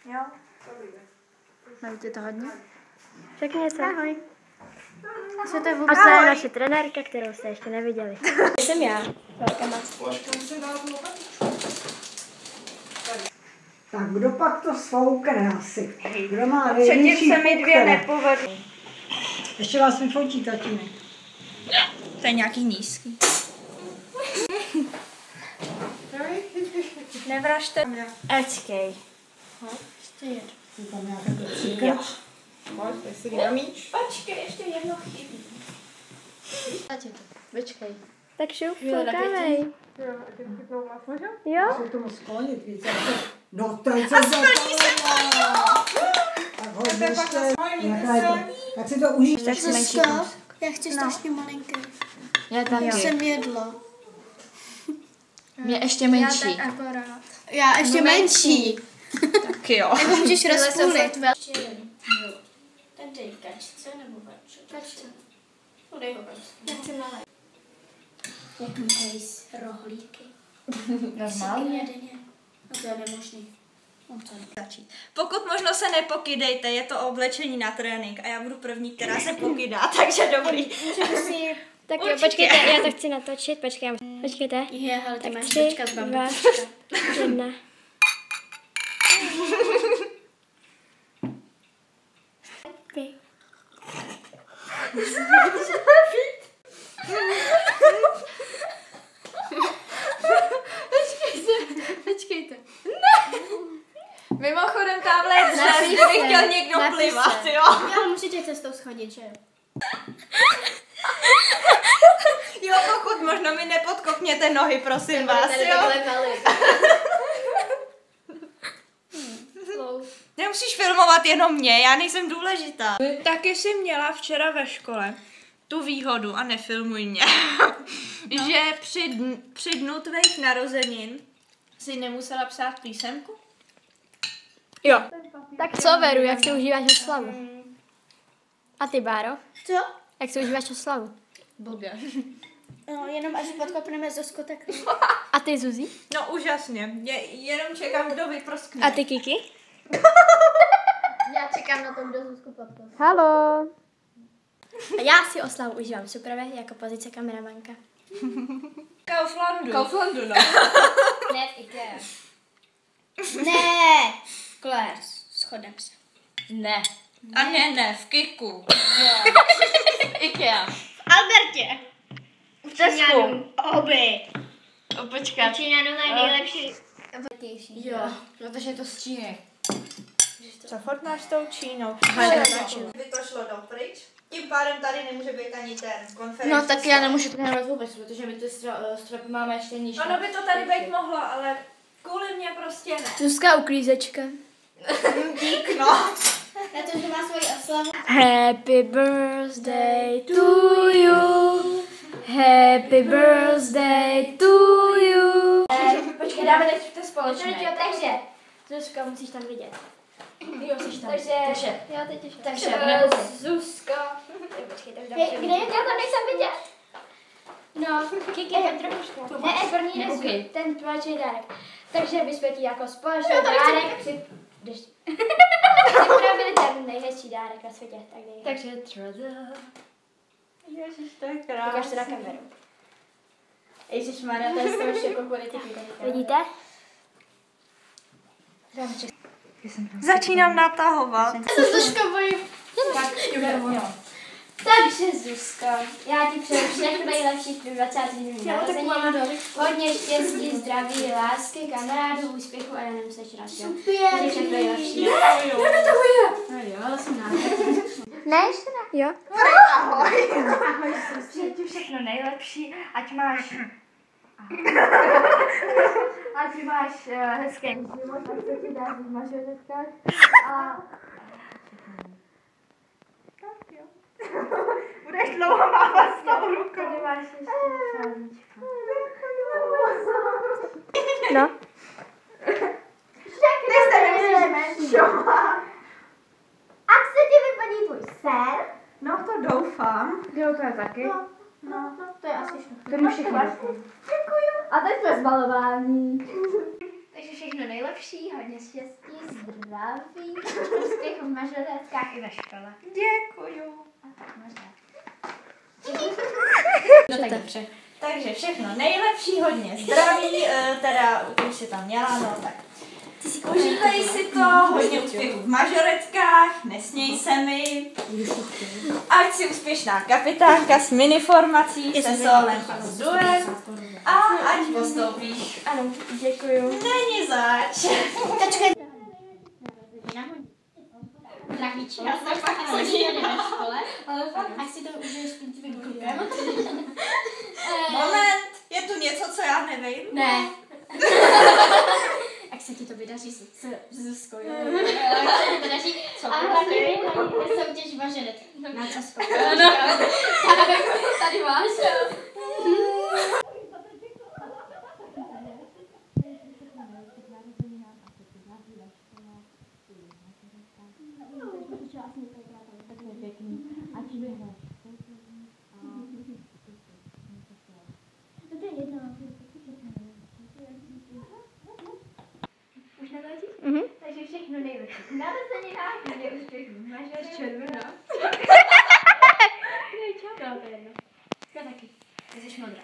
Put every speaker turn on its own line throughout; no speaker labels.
Jo, dobrý.
Máte to hodně? Řekni něco.
Ahoj.
A to je naše trenérka, kterou jste ještě neviděli. Jsem já.
Tak kdo pak to svoukne asi? Kdo má největší
Předtím se mi dvě
pupka?
nepovedly.
Ještě vás vyfotí tatínek.
To je nějaký nízký. Nevražte mě.
Počkej.
Je tam nějaké cukr.
Počkej, ještě jedno chybí.
Počkej. Tak šup, koukávej. Jo?
Jsou tomu sklonit víc. No to je co zapalená. Tak ho ještě. Jak si to užiješ.
Tak si menší kus.
Já chci strašně malinký.
Já taky.
Já jsem jedla.
Mě ještě menší.
Aparát. Já ještě menší.
Tak jo.
Nebo můžeš rozpůlit.
Ten dej kačce nebo vačo? Kačce. No dej ho kačce.
Já chci malé.
Jak mi tady z rohlíky.
Normálně.
Denně. No to je nemožný. No to ne.
Začít. Pokud možno se nepokydejte, je to oblečení na trénink a já budu první, která se pokydá, takže dobrý.
Tak jo,
Určitě.
počkejte, já to chci natočit, počkejte.
Je, ale ty
Tak
máš
3,
počkat
2,
bambička.
1.
Počkejte.
Mimochodem tamhle je dřev, kdyby chtěl někdo plivat, jo?
Jo, musíte cestou schodit, že jo?
Jo, pokud možno mi nepodkopněte nohy, prosím vás,
Tady
jo?
takhle valit.
Nemusíš filmovat jenom mě, já nejsem důležitá. Taky jsi měla včera ve škole tu výhodu, a nefilmuj mě, že při dnu tvých narozenin si nemusela psát písemku?
Jo. Tak co, Veru, jak si užíváš oslavu? A ty, Báro?
Co?
Jak si užíváš oslavu?
Blbě.
No, jenom až podkopneme Zuzku, tak...
A ty, Zuzi?
No úžasně, jenom čekám, kdo vyproskne.
A ty, Kiki?
Já čekám na to, kdo Zuzku podpoří.
Haló. A já si oslavu užívám super, jako pozice kameramanka.
Kauflandu.
Kauflandu, no. Ne v Ikea.
Ne! Claire, shodem se.
Ne.
A ne, v Kiku.
Ikea.
Albertě!
V Tesku.
Oby!
Počkat.
Číňanu mají nejlepší...
Jo, protože je to z Číny.
Co furt máš s tou Čínou? By to šlo dopryč. Tím pádem tady nemůže být ani ten konferenční.
No tak já nemůžu trénovat vůbec, protože my ty stropy máme ještě níž.
Ono by to tady být mohlo, ale kvůli mě prostě ne.
Zuzka uklízečka.
Dík, no.
Na to, že má svoji oslavu.
Happy birthday to you. Happy birthday to you.
Počkej, dáme teď to společné.
Takže,
Zuzka, musíš tam vidět.
Jo, jsi tam.
takže, jo, teď už.
Takže, nebo
Zuzka. Počkej, tak dám
Kde je? Já tam nejsem vidět. No, Kiki, jen trošku. Ne, první
Nekoukej.
ten společný dárek. Takže bychom ti jako společný dárek připravili ten nejhezčí dárek na světě. Tak
Takže trada.
Ježiš, to je
Ukaž to na kameru.
Ježišmarja, to je strašně jako politiky.
Vidíte?
Začínám natahovat.
Zuzka bojím. Takže Zuzka, já ti přeju všechno nejlepší k 20. narozeninám. Hodně štěstí, zdraví, lásky, kamarádů, úspěchu a já nevím, co ještě raz. Takže všechno nejlepší.
No jo, jsem nádherný.
Ne, ještě ne.
Jo.
Ahoj.
Přeji ti všechno nejlepší, ať máš hezký život, ať se ti dá v mažoretkách a
Budeš dlouho mávat s tou rukou.
tady máš ještě čáličku.
No.
Ty jste nemůžeme. Ať se ti vyplní tvůj sen.
No to doufám.
Jo, to je taky.
No, to je asi všechno.
To mi všechno.
Děkuju. A teď jsme zbalování. Takže všechno nejlepší. nejlepší, hodně štěstí, zdraví, úspěchů v mažoretkách i ve škole.
Děkuju.
A tak možná.
No tak dobře. Takže všechno nejlepší, hodně zdraví, teda už si tam měla, no tak. Užívej si to, hodně úspěchů v mažoretkách, nesměj se mi. Ať si úspěšná kapitánka s miniformací, se solem a s duem. A ať postoupíš.
Ano, děkuju.
Není zač.
Zdravíčka. Já se fakt chodí ve škole, ale až si to užiješ s tvým klukem.
Moment, je tu něco, co já nevím?
Ne. Jak se ti to vydaří s Zuzkou, jo? Jak se ti to vydaří? A hlavně je soutěž mažoretek. Na co spolu? Tady máš. Už natáčíš? Takže všechno nejlepší. Narozeninách, hodně úspěchů. Máš věc červená? No, to je jedno. Já taky. Ty jsi modrá.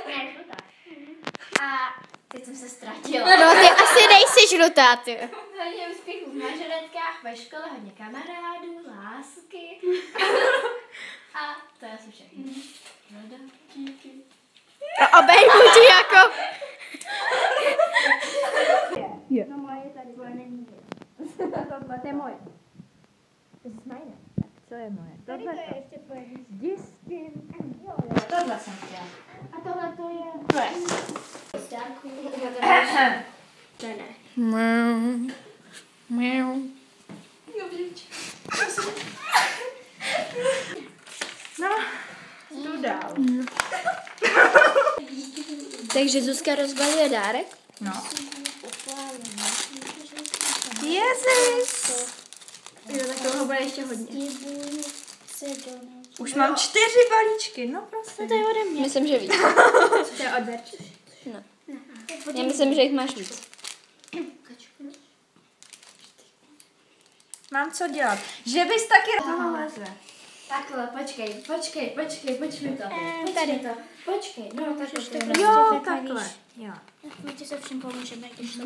Ne, žlutá. A teď jsem se ztratila.
No, ty asi nejsi žlutá, ty.
Hodně úspěchů v mažoretkách, ve škole, hodně kamarádů, lásky. A to je asi všechno. Voda, díky.
A obejmu ti jako.
No moje tady, tvoje není. Tohle, to je moje. To jsi majne.
Co je moje?
Tady to je ještě tvoje.
Disky.
Jo.
Tohle jsem chtěla.
A tohle to je...
To je.
Zdárku. To ne.
No, jdu dál.
Takže Zuzka rozbaluje dárek.
No. Jezus.
Jo, tak toho bude ještě hodně.
Už mám 4 balíčky, no prostě.
To je ode mě.
Myslím, že víc.
To je od Berči.
No. Já myslím, že jich máš víc.
Mám co dělat. Že bys taky toho leze.
Takhle, počkej to. Tady to. Počkej, no takhle.
Jo, takhle. Jo.
My ti se všem pomůžeme, když to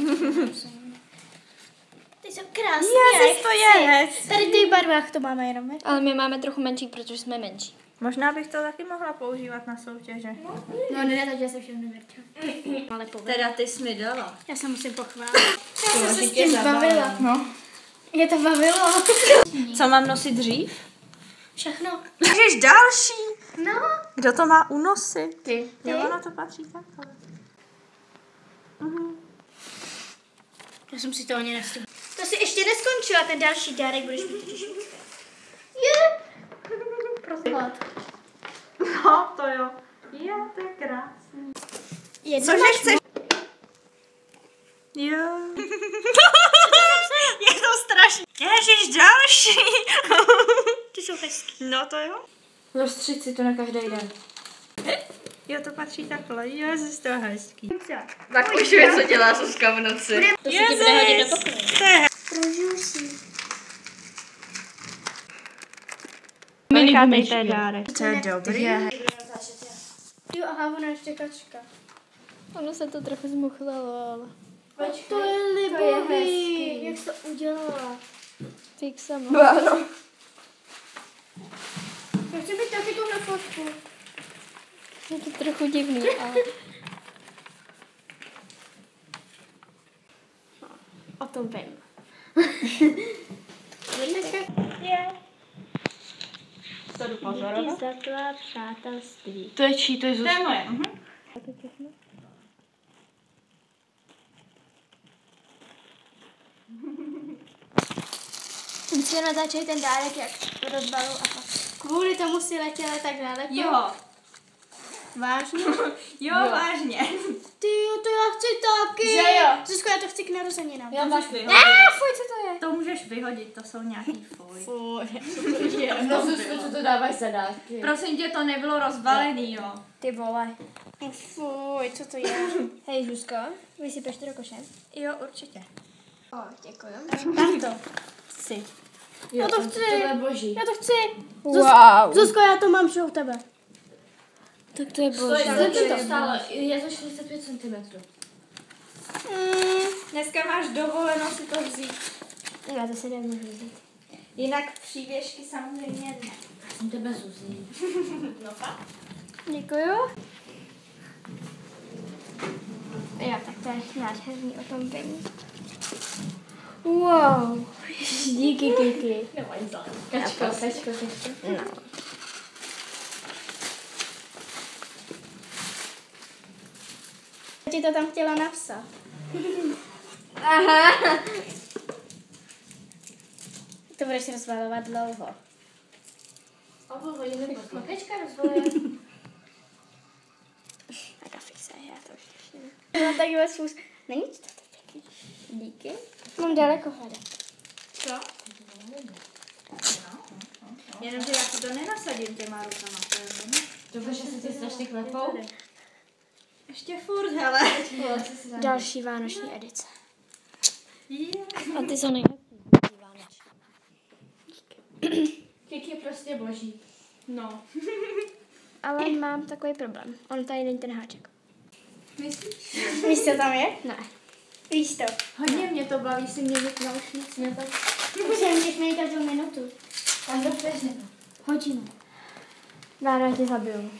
ty jsou krásné.
Jezus, to je hezky.
Tady v těch barvách to máme jenom, ne?
Ale my máme trochu menší, protože jsme menší.
Možná bych to taky mohla používat na soutěže.
No ne, takže se všechno Verča. Ale povede.
Teda ty jsi mi dala.
Já se musím pochválit. Já jsem se s
tě
tím
zabavila.
bavila.
No.
Mě to bavilo.
Co mám nosit dřív?
Všechno.
Ježiš, další.
No.
Kdo to má unosy?
Ty.
Jo, ono to patří takhle.
Já jsem si to ani nestihla. To si ještě neskončila, ten další dárek budeš mít totiž. Je. Prosím.
No, to jo. Jo, to je krásný.
Cože
chceš? Jo. Je to strašný. Ježiš, další.
Ty jsou hezký.
No to jo.
Rozstřiď si to na každý den.
Jo, to patří takhle. Jezus, to je hezký.
Tak už ví, co dělá Zuzka v noci.
To se ti bude hodit do pokoje.
To je
Prožiju si.
Minikátejte dárek. To je dobrý.
Jo, aha, ona ještě kačka.
Ono se to trochu zmuchlalo, ale...
Počkej, to je libový. Jak jsi to udělala?
Fik sama.
Ano.
Já chci být taky tuhle fotku.
Je to trochu divný, ale...
O tom vím.
To jdu pozorovat.
Za tvá přátelství.
To je čí, to je
To je moje.
Musíme natáčet ten dárek, jak rozbalu a pak. Kvůli tomu si letěla tak daleko.
Jo.
Vážně?
Jo, vážně.
Ty jo, to já chci taky.
Že jo?
Zuzko, já to chci k narozeninám.
To můžeš vyhodit.
Fuj, co to je?
To můžeš vyhodit, to jsou nějaký fuj.
No Zuzko, co to dáváš za dárky?
Prosím tě, to nebylo rozbalený, jo.
Ty vole.
Fuj, co to je?
Hej, Zuzko, vysypeš to do koše?
Jo, určitě.
O, děkuju.
Dám to.
Chci.
Jo,
to chci.
To je boží.
Já to chci.
Wow.
Zuzko, já to mám, že u tebe.
Tak to je
To
boží.
je to stále. Je to 45 cm.
Dneska máš dovoleno si to vzít.
Já to si nemůžu vzít.
Jinak přívěšky samozřejmě ne.
Já jsem tebe Zuzi.
No fakt.
Děkuju. Jo, tak to je nádherný otompení. Wow. Díky, Kiki.
Nemají za. Kačko.
No.
Já ti to tam chtěla napsat.
Aha.
To budeš rozvalovat dlouho.
Kačka rozvoluje.
Tak a fixe, já to už nevím.
Mám takhle svůj... Není to tak pěkný?
Díky.
Mám daleko hledat.
Co? Jenomže já ti to nenasadím těma rukama.
To bude, že se ti strašně klepou.
Ještě furt, hele.
Další vánoční edice.
Yeah.
A ty jsou nejlepší vánoční.
Kiki je prostě boží.
No.
Ale mám takový problém. On tady není ten háček.
Myslíš?
Víš, co tam je?
Ne.
Víš to.
Hodně mě to baví si měnit naušnic, mě tak
Musím těch měnit každou minutu.
každopádně.
Hodinu.
Ráda tě zabiju.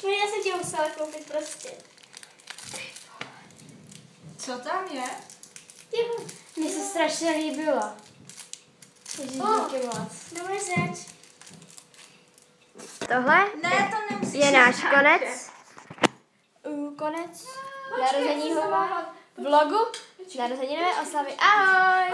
No já jsem ti musela koupit prostě.
Co tam je?
Mně se strašně líbilo. Ježiš, díky moc.
Dobrý řeč.
Tohle
Ne, to nemusíš.
je náš konec. Konec narozeního vlogu. Narozeninové oslavy. Ahoj!